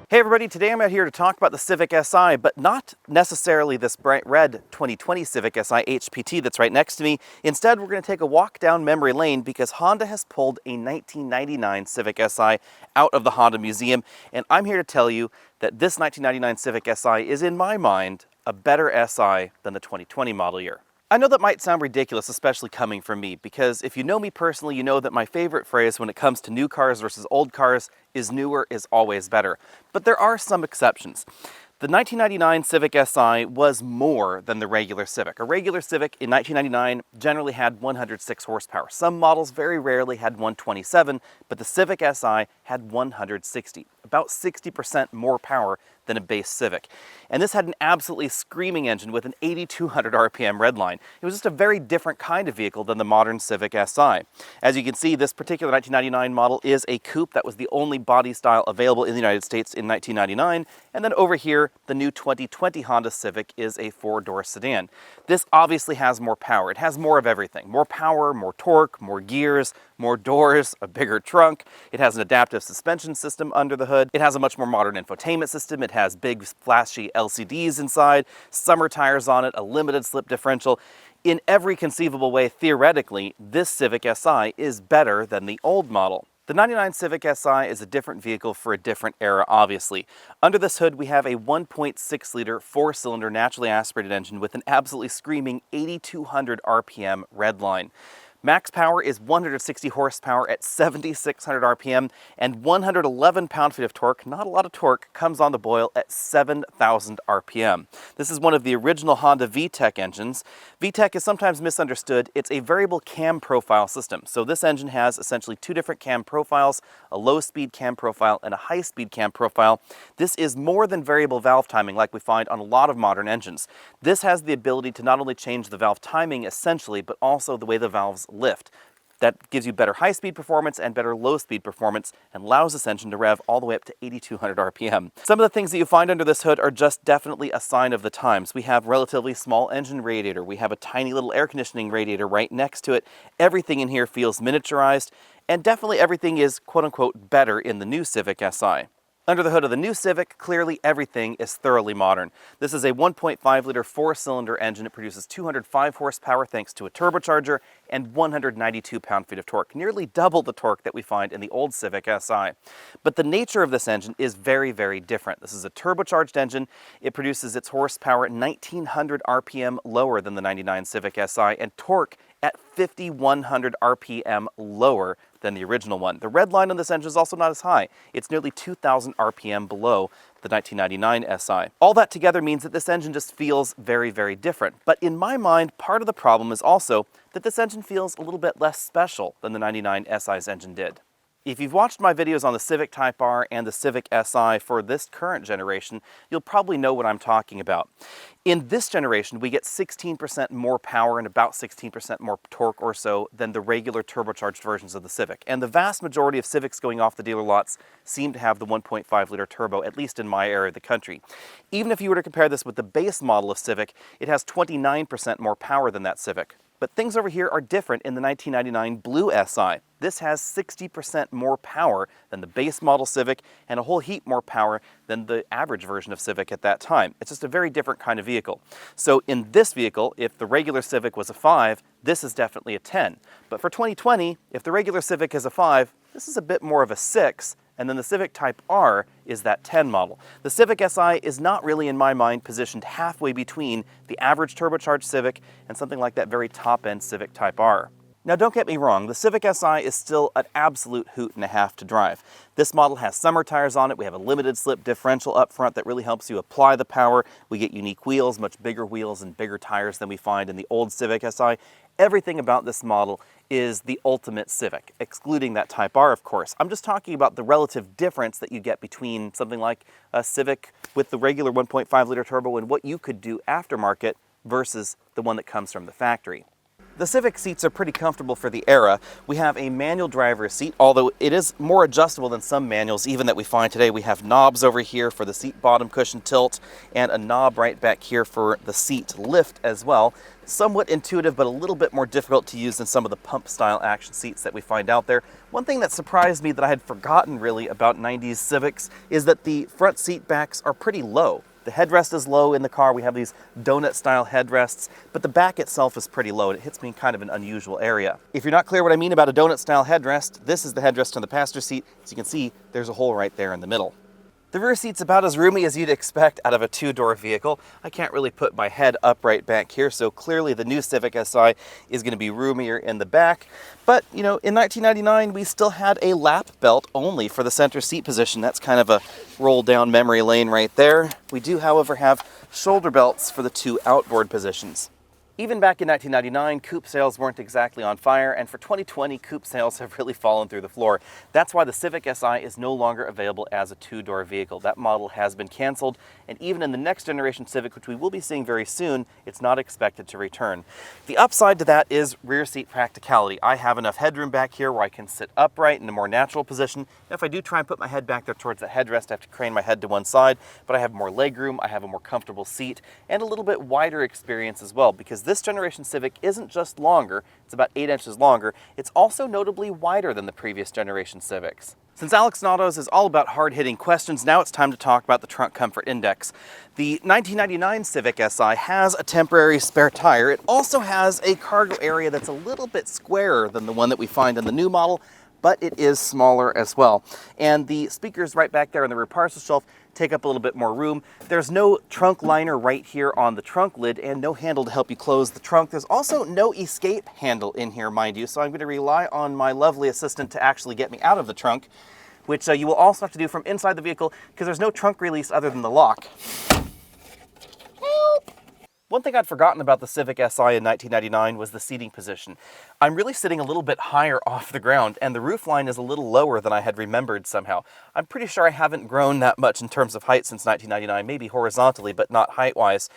Hey everybody, today I'm out here to talk about the Civic Si, but not necessarily this bright red 2020 Civic Si HPT that's right next to me. Instead, we're going to take a walk down memory lane because Honda has pulled a 1999 Civic Si out of the Honda Museum, and I'm here to tell you that this 1999 Civic Si is, in my mind, a better Si than the 2020 model year. I know that might sound ridiculous, especially coming from me, because if you know me personally, you know that my favorite phrase when it comes to new cars versus old cars is newer is always better. But there are some exceptions. The 1999 Civic Si was more than the regular Civic. A regular Civic in 1999 generally had 106 horsepower. Some models very rarely had 127, but the Civic Si had 160, about 60% more power than a base Civic. And this had an absolutely screaming engine with an 8,200 RPM redline. It was just a very different kind of vehicle than the modern Civic Si. As you can see, this particular 1999 model is a coupe. That was the only body style available in the United States in 1999. And then over here, the new 2020 Honda Civic is a four-door sedan. This obviously has more power. It has more of everything. More power, more torque, more gears, more doors, a bigger trunk. It has an adaptive suspension system under the hood. It has a much more modern infotainment system. It has big flashy LCDs inside, summer tires on it, a limited slip differential. In every conceivable way, theoretically, this Civic Si is better than the old model. The 99 Civic Si is a different vehicle for a different era, obviously. Under this hood, we have a 1.6-liter four-cylinder naturally aspirated engine with an absolutely screaming 8,200 RPM redline. Max power is 160 horsepower at 7,600 RPM, and 111 pound-feet of torque, not a lot of torque, comes on the boil at 7,000 RPM. This is one of the original Honda VTEC engines. VTEC is sometimes misunderstood. It's a variable cam profile system. So this engine has essentially two different cam profiles, a low-speed cam profile and a high-speed cam profile. This is more than variable valve timing like we find on a lot of modern engines. This has the ability to not only change the valve timing essentially, but also the way the valves lift. That gives you better high-speed performance and better low-speed performance and allows this engine to rev all the way up to 8,200 RPM. Some of the things that you find under this hood are just definitely a sign of the times. We have relatively small engine radiator. We have a tiny little air conditioning radiator right next to it. Everything in here feels miniaturized, and definitely everything is quote-unquote better in the new Civic Si. Under the hood of the new Civic, clearly everything is thoroughly modern. This is a 1.5-liter four-cylinder engine. It produces 205 horsepower thanks to a turbocharger and 192 pound-feet of torque, nearly double the torque that we find in the old Civic Si. But the nature of this engine is very, very different. This is a turbocharged engine. It produces its horsepower at 1,900 RPM lower than the 99 Civic Si, and torque at 5,100 RPM lower than the original one. The red line on this engine is also not as high. It's nearly 2,000 RPM below the 1999 Si. All that together means that this engine just feels very, very different. But in my mind, part of the problem is also that this engine feels a little bit less special than the 99 Si's engine did. If you've watched my videos on the Civic Type R and the Civic Si for this current generation, you'll probably know what I'm talking about. In this generation, we get 16% more power and about 16% more torque or so than the regular turbocharged versions of the Civic. And the vast majority of Civics going off the dealer lots seem to have the 1.5-liter turbo, at least in my area of the country. Even if you were to compare this with the base model of Civic, it has 29% more power than that Civic. But things over here are different in the 1999 Blue Si. This has 60% more power than the base model Civic and a whole heap more power than the average version of Civic at that time. It's just a very different kind of vehicle. So in this vehicle, if the regular Civic was a 5, this is definitely a 10. But for 2020, if the regular Civic is a 5, this is a bit more of a 6. And then the Civic Type R is that 10 model. The Civic Si is not really, in my mind, positioned halfway between the average turbocharged Civic and something like that very top-end Civic Type R. Now don't get me wrong, the Civic Si is still an absolute hoot and a half to drive. This model has summer tires on it. We have a limited slip differential up front that really helps you apply the power. We get unique wheels, much bigger wheels and bigger tires than we find in the old Civic Si. Everything about this model is the ultimate Civic, excluding that Type R, of course. I'm just talking about the relative difference that you get between something like a Civic with the regular 1.5-liter turbo and what you could do aftermarket versus the one that comes from the factory. The Civic seats are pretty comfortable for the era. We have a manual driver's seat, although it is more adjustable than some manuals even that we find today. We have knobs over here for the seat bottom cushion tilt and a knob right back here for the seat lift as well. Somewhat intuitive, but a little bit more difficult to use than some of the pump style action seats that we find out there. One thing that surprised me that I had forgotten really about 90s Civics is that the front seat backs are pretty low. The headrest is low in the car. We have these donut style headrests, but the back itself is pretty low. It hits me in kind of an unusual area. If you're not clear what I mean about a donut style headrest, this is the headrest on the passenger seat. As you can see, there's a hole right there in the middle. The rear seat's about as roomy as you'd expect out of a two-door vehicle. I can't really put my head upright back here, so clearly the new Civic Si is going to be roomier in the back. But, you know, in 1999, we still had a lap belt only for the center seat position. That's kind of a roll-down memory lane right there. We do, however, have shoulder belts for the two outboard positions. Even back in 1999, coupe sales weren't exactly on fire, and for 2020, coupe sales have really fallen through the floor. That's why the Civic Si is no longer available as a two-door vehicle. That model has been canceled, and even in the next generation Civic, which we will be seeing very soon, it's not expected to return. The upside to that is rear seat practicality. I have enough headroom back here where I can sit upright in a more natural position. If I do try and put my head back there towards the headrest, I have to crane my head to one side, but I have more legroom, I have a more comfortable seat, and a little bit wider experience as well, because this generation Civic isn't just longer, it's about 8 inches longer, it's also notably wider than the previous generation Civics. Since Alex Autos is all about hard-hitting questions, now it's time to talk about the Trunk Comfort Index. The 1999 Civic Si has a temporary spare tire. It also has a cargo area that's a little bit squarer than the one that we find in the new model, but it is smaller as well. And the speakers right back there on the rear parcel shelf take up a little bit more room. There's no trunk liner right here on the trunk lid and no handle to help you close the trunk. There's also no escape handle in here, mind you, so I'm going to rely on my lovely assistant to actually get me out of the trunk, which you will also have to do from inside the vehicle because there's no trunk release other than the lock. Help! One thing I'd forgotten about the Civic Si in 1999 was the seating position. I'm really sitting a little bit higher off the ground, and the roofline is a little lower than I had remembered somehow. I'm pretty sure I haven't grown that much in terms of height since 1999, maybe horizontally, but not height-wise.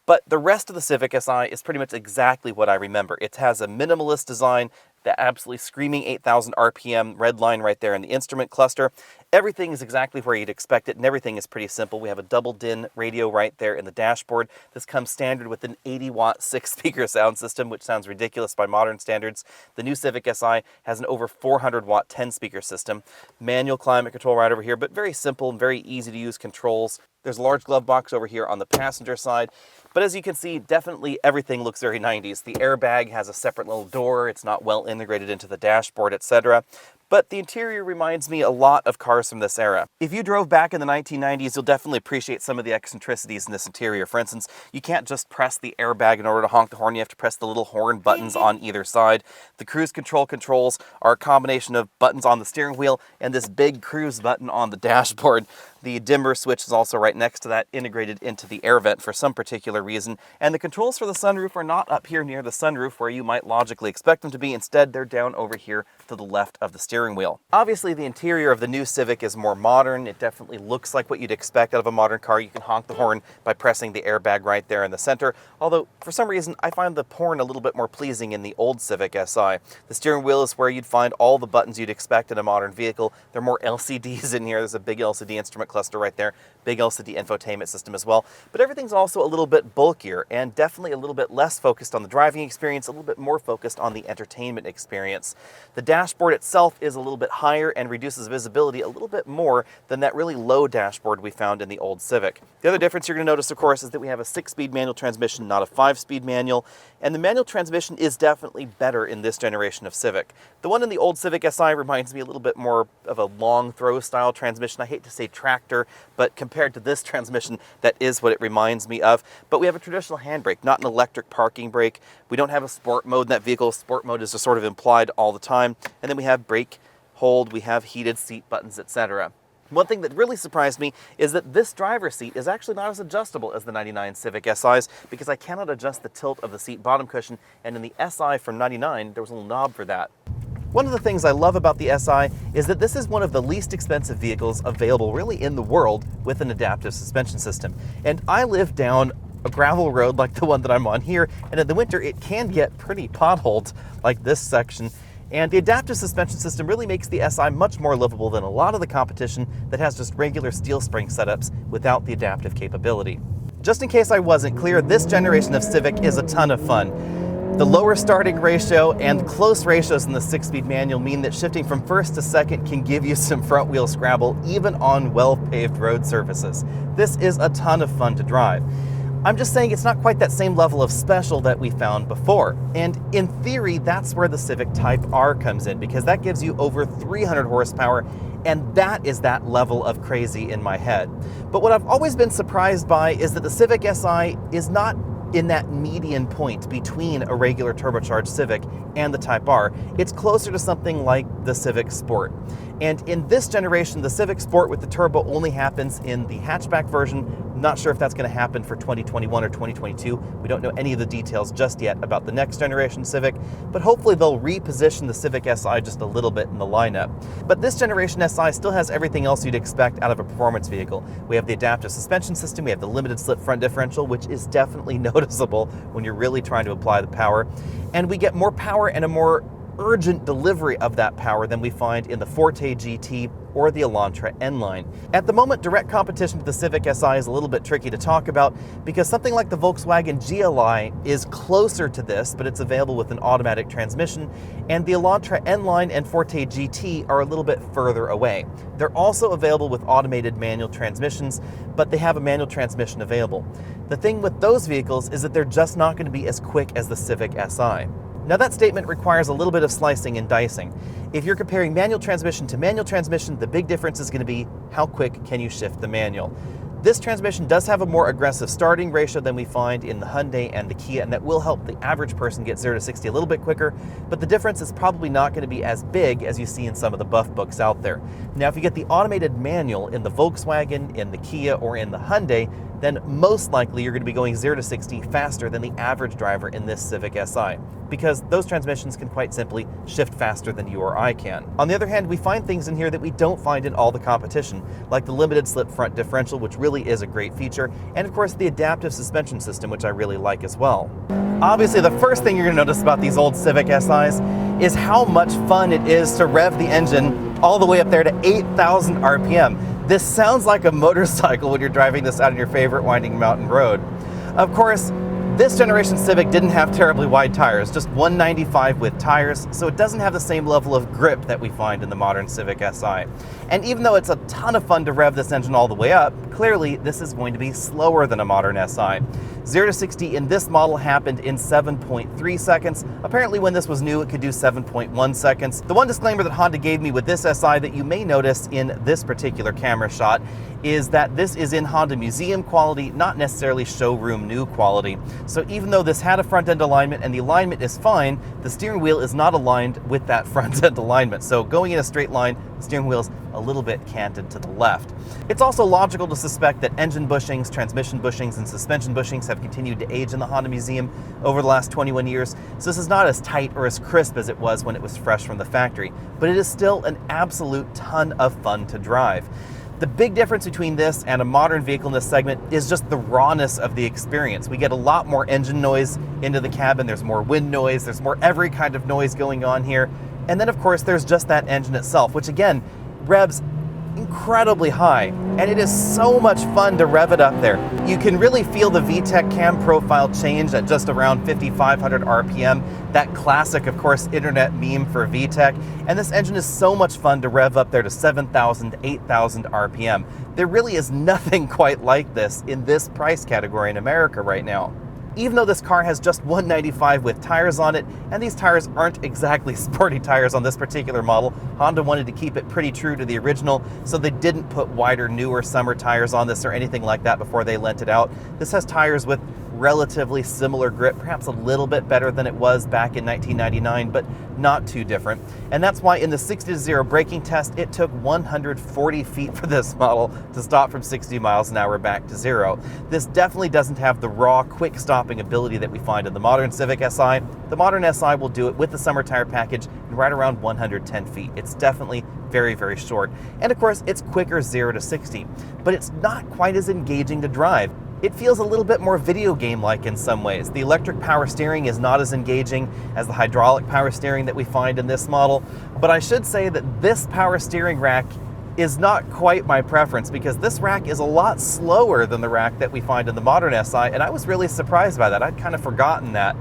But the rest of the Civic Si is pretty much exactly what I remember. It has a minimalist design, the absolutely screaming 8,000 RPM red line right there in the instrument cluster. Everything is exactly where you'd expect it, and everything is pretty simple. We have a double DIN radio right there in the dashboard. This comes standard with an 80-watt 6-speaker sound system, which sounds ridiculous by modern standards. The new Civic Si has an over 400-watt 10-speaker system. Manual climate control right over here, but very simple and very easy to use controls. There's a large glove box over here on the passenger side. But as you can see, definitely everything looks very 90s. The airbag has a separate little door. It's not well integrated into the dashboard, etc. But the interior reminds me a lot of cars from this era. If you drove back in the 1990s, you'll definitely appreciate some of the eccentricities in this interior. For instance, you can't just press the airbag in order to honk the horn. You have to press the little horn buttons on either side. The cruise control controls are a combination of buttons on the steering wheel and this big cruise button on the dashboard. The dimmer switch is also right next to that, integrated into the air vent for some particular reason. And the controls for the sunroof are not up here near the sunroof where you might logically expect them to be. Instead, they're down over here to the left of the steering wheel. Obviously, the interior of the new Civic is more modern. It definitely looks like what you'd expect out of a modern car. You can honk the horn by pressing the airbag right there in the center. Although, for some reason, I find the horn a little bit more pleasing in the old Civic Si. The steering wheel is where you'd find all the buttons you'd expect in a modern vehicle. There are more LCDs in here. There's a big LCD instrument cluster right there. Big LCD infotainment system as well. But everything's also a little bit bulkier and definitely a little bit less focused on the driving experience, a little bit more focused on the entertainment experience. The dashboard itself is a little bit higher and reduces visibility a little bit more than that really low dashboard we found in the old Civic. The other difference you're going to notice, of course, is that we have a 6-speed manual transmission, not a 5-speed manual, and the manual transmission is definitely better in this generation of Civic. The one in the old Civic Si reminds me a little bit more of a long throw style transmission. I hate to say tractor, but compared to this transmission, that is what it reminds me of. But we have a traditional handbrake, not an electric parking brake. We don't have a sport mode in that vehicle. Sport mode is just sort of implied all the time. And then we have brake, hold, we have heated seat buttons, etc. One thing that really surprised me is that this driver's seat is actually not as adjustable as the 99 Civic Si's because I cannot adjust the tilt of the seat bottom cushion, and in the Si from 99, there was a little knob for that. One of the things I love about the Si is that this is one of the least expensive vehicles available really in the world with an adaptive suspension system. And I live down a gravel road like the one that I'm on here, and in the winter it can get pretty potholed like this section. And the adaptive suspension system really makes the SI much more livable than a lot of the competition that has just regular steel spring setups without the adaptive capability. Just in case I wasn't clear, this generation of Civic is a ton of fun. The lower starting ratio and close ratios in the 6-speed manual mean that shifting from first to second can give you some front wheel scrabble even on well-paved road surfaces. This is a ton of fun to drive. I'm just saying it's not quite that same level of special that we found before. And in theory, that's where the Civic Type R comes in, because that gives you over 300 horsepower, and that is that level of crazy in my head. But what I've always been surprised by is that the Civic Si is not in that median point between a regular turbocharged Civic and the Type R. It's closer to something like the Civic Sport. And in this generation, the Civic Sport with the turbo only happens in the hatchback version. I'm not sure if that's going to happen for 2021 or 2022. We don't know any of the details just yet about the next generation Civic, but hopefully they'll reposition the Civic Si just a little bit in the lineup. But this generation Si still has everything else you'd expect out of a performance vehicle. We have the adaptive suspension system, we have the limited slip front differential, which is definitely noticeable when you're really trying to apply the power, and we get more power and a more urgent delivery of that power than we find in the Forte GT or the Elantra N-Line. At the moment, direct competition to the Civic Si is a little bit tricky to talk about because something like the Volkswagen GLI is closer to this, but it's available with an automatic transmission, and the Elantra N-Line and Forte GT are a little bit further away. They're also available with automated manual transmissions, but they have a manual transmission available. The thing with those vehicles is that they're just not going to be as quick as the Civic Si. Now that statement requires a little bit of slicing and dicing. If you're comparing manual transmission to manual transmission, the big difference is going to be how quick can you shift the manual. This transmission does have a more aggressive starting ratio than we find in the Hyundai and the Kia, and that will help the average person get 0 to 60 a little bit quicker, but the difference is probably not going to be as big as you see in some of the buff books out there. Now if you get the automated manual in the Volkswagen, in the Kia, or in the Hyundai, then most likely you're going to be going 0 to 60 faster than the average driver in this Civic Si, because those transmissions can quite simply shift faster than you or I can. On the other hand, we find things in here that we don't find in all the competition, like the limited slip front differential, which really is a great feature, and of course the adaptive suspension system, which I really like as well. Obviously, the first thing you're going to notice about these old Civic Si's is how much fun it is to rev the engine all the way up there to 8,000 RPM. This sounds like a motorcycle when you're driving this out on your favorite winding mountain road. Of course, this generation Civic didn't have terribly wide tires, just 195 width tires, so it doesn't have the same level of grip that we find in the modern Civic Si. And even though it's a ton of fun to rev this engine all the way up, clearly this is going to be slower than a modern Si. 0 to 60 in this model happened in 7.3 seconds. Apparently when this was new, it could do 7.1 seconds. The one disclaimer that Honda gave me with this Si that you may notice in this particular camera shot is that this is in Honda museum quality, not necessarily showroom new quality. So even though this had a front end alignment and the alignment is fine, the steering wheel is not aligned with that front end alignment. So going in a straight line, the steering wheel's a little bit canted to the left. It's also logical to suspect that engine bushings, transmission bushings, and suspension bushings have continued to age in the Honda Museum over the last 21 years, so this is not as tight or as crisp as it was when it was fresh from the factory, but it is still an absolute ton of fun to drive. The big difference between this and a modern vehicle in this segment is just the rawness of the experience. We get a lot more engine noise into the cabin, there's more wind noise, there's more every kind of noise going on here, and then of course there's just that engine itself, which again revs incredibly high, and it is so much fun to rev it up there. You can really feel the VTEC cam profile change at just around 5,500 RPM, that classic, of course, internet meme for VTEC, and this engine is so much fun to rev up there to 7,000, 8,000 RPM. There really is nothing quite like this in this price category in America right now. Even though this car has just 195 with tires on it, and these tires aren't exactly sporty tires on this particular model, Honda wanted to keep it pretty true to the original, so they didn't put wider, newer summer tires on this or anything like that before they lent it out. This has tires with relatively similar grip, perhaps a little bit better than it was back in 1999, but not too different. And that's why in the 60 to 0 braking test, it took 140 feet for this model to stop from 60 miles an hour back to 0. This definitely doesn't have the raw, quick stopping ability that we find in the modern Civic Si. The modern Si will do it with the summer tire package in right around 110 feet. It's definitely very, very short. And of course, it's quicker 0 to 60, but it's not quite as engaging to drive. it feels a little bit more video game-like in some ways. The electric power steering is not as engaging as the hydraulic power steering that we find in this model, but I should say that this power steering rack is not quite my preference, because this rack is a lot slower than the rack that we find in the modern SI, and I was really surprised by that. I'd kind of forgotten that.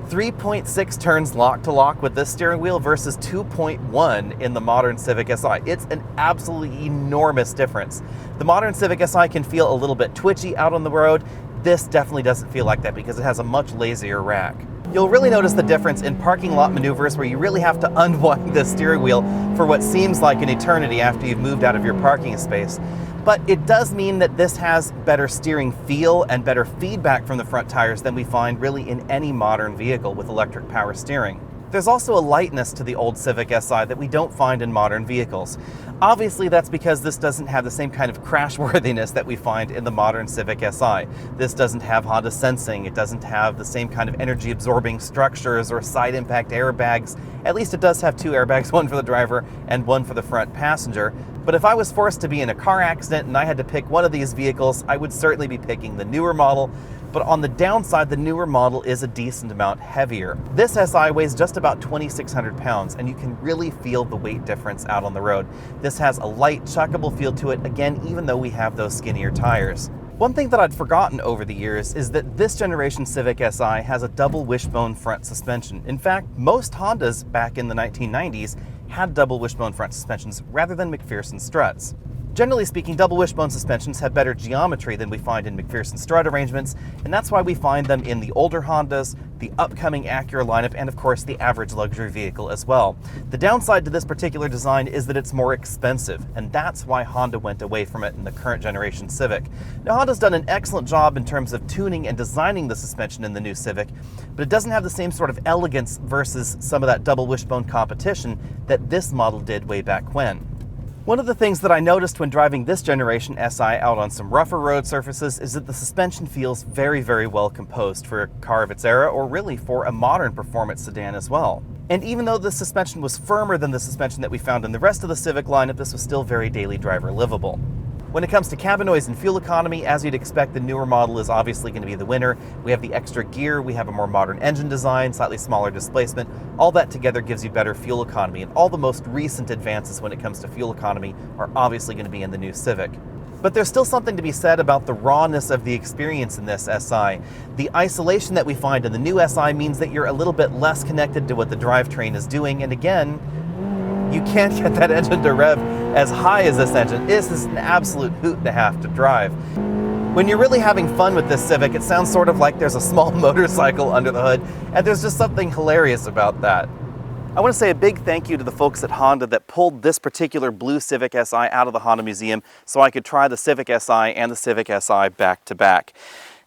3.6 turns lock to lock with this steering wheel versus 2.1 in the modern Civic Si. It's an absolutely enormous difference. The modern Civic Si can feel a little bit twitchy out on the road. This definitely doesn't feel like that because it has a much lazier rack. You'll really notice the difference in parking lot maneuvers where you really have to unwind the steering wheel for what seems like an eternity after you've moved out of your parking space. But it does mean that this has better steering feel and better feedback from the front tires than we find really in any modern vehicle with electric power steering. There's also a lightness to the old Civic Si that we don't find in modern vehicles. Obviously, that's because this doesn't have the same kind of crash-worthiness that we find in the modern Civic Si. This doesn't have Honda sensing, it doesn't have the same kind of energy-absorbing structures or side impact airbags. At least it does have two airbags, one for the driver and one for the front passenger. But if I was forced to be in a car accident and I had to pick one of these vehicles, I would certainly be picking the newer model. But on the downside, the newer model is a decent amount heavier. This SI weighs just about 2,600 pounds, and you can really feel the weight difference out on the road. This has a light, chuckable feel to it, again, even though we have those skinnier tires. One thing that I'd forgotten over the years is that this generation Civic Si has a double wishbone front suspension. In fact, most Hondas back in the 1990s had double wishbone front suspensions rather than McPherson struts. Generally speaking, double wishbone suspensions have better geometry than we find in McPherson strut arrangements, and that's why we find them in the older Hondas, the upcoming Acura lineup, and of course the average luxury vehicle as well. The downside to this particular design is that it's more expensive, and that's why Honda went away from it in the current generation Civic. Now, Honda's done an excellent job in terms of tuning and designing the suspension in the new Civic, but it doesn't have the same sort of elegance versus some of that double wishbone competition that this model did way back when. One of the things that I noticed when driving this generation Si out on some rougher road surfaces is that the suspension feels very, very well composed for a car of its era, or really for a modern performance sedan as well. And even though the suspension was firmer than the suspension that we found in the rest of the Civic lineup, this was still very daily driver livable. When it comes to cabin noise and fuel economy, as you'd expect, the newer model is obviously going to be the winner. We have the extra gear, we have a more modern engine design, slightly smaller displacement. All that together gives you better fuel economy, and all the most recent advances when it comes to fuel economy are obviously going to be in the new Civic. But there's still something to be said about the rawness of the experience in this Si. The isolation that we find in the new Si means that you're a little bit less connected to what the drivetrain is doing, and again, you can't get that engine to rev as high as this engine. This is an absolute hoot to have to drive. When you're really having fun with this Civic, it sounds sort of like there's a small motorcycle under the hood, and there's just something hilarious about that. I want to say a big thank you to the folks at Honda that pulled this particular blue Civic Si out of the Honda Museum so I could try the Civic Si and the Civic Si back to back.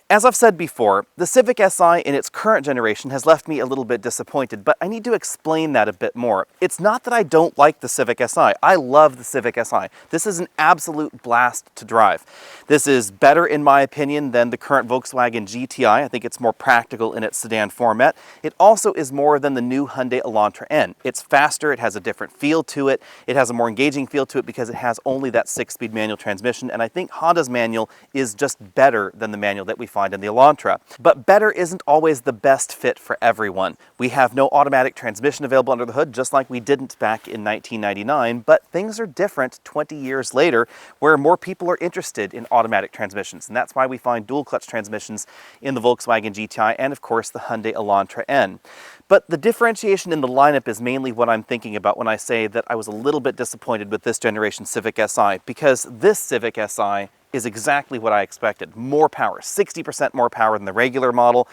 As I've said before, the Civic Si in its current generation has left me a little bit disappointed, but I need to explain that a bit more. It's not that I don't like the Civic Si. I love the Civic Si. This is an absolute blast to drive. This is better, in my opinion, than the current Volkswagen GTI. I think it's more practical in its sedan format. It also is more than the new Hyundai Elantra N. It's faster, it has a different feel to it, it has a more engaging feel to it because it has only that 6-speed manual transmission, and I think Honda's manual is just better than the manual that we find in the Elantra. But better isn't always the best fit for everyone. We have no automatic transmission available under the hood, just like we didn't back in 1999, but things are different 20 years later, where more people are interested in automatic transmissions, and that's why we find dual clutch transmissions in the Volkswagen GTI and of course the Hyundai Elantra N. But the differentiation in the lineup is mainly what I'm thinking about when I say that I was a little bit disappointed with this generation Civic Si, because this Civic Si is exactly what I expected. More power, 60% more power than the regular model.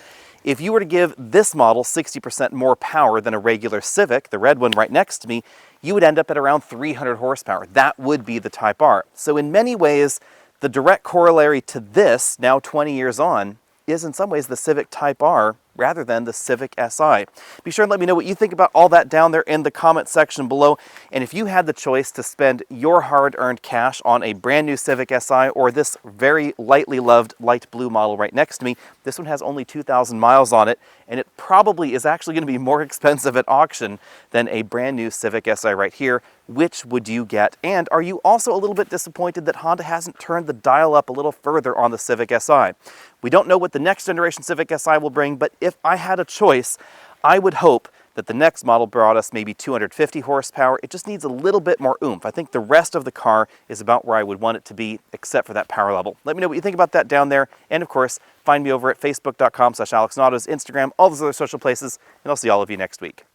If you were to give this model 60% more power than a regular Civic, the red one right next to me, you would end up at around 300 horsepower. That would be the Type R. So in many ways, the direct corollary to this, now 20 years on, is in some ways the Civic Type R rather than the Civic Si. Be sure and let me know what you think about all that down there in the comment section below. And if you had the choice to spend your hard-earned cash on a brand new Civic Si or this very lightly loved light blue model right next to me, this one has only 2,000 miles on it, and it probably is actually going to be more expensive at auction than a brand new Civic Si right here. Which would you get? And are you also a little bit disappointed that Honda hasn't turned the dial up a little further on the Civic Si? We don't know what the next generation Civic Si will bring, but if I had a choice, I would hope that the next model brought us maybe 250 horsepower. It just needs a little bit more oomph. I think the rest of the car is about where I would want it to be, except for that power level. Let me know what you think about that down there. And of course, find me over at facebook.com/AlexNautos, Instagram, all those other social places, and I'll see all of you next week.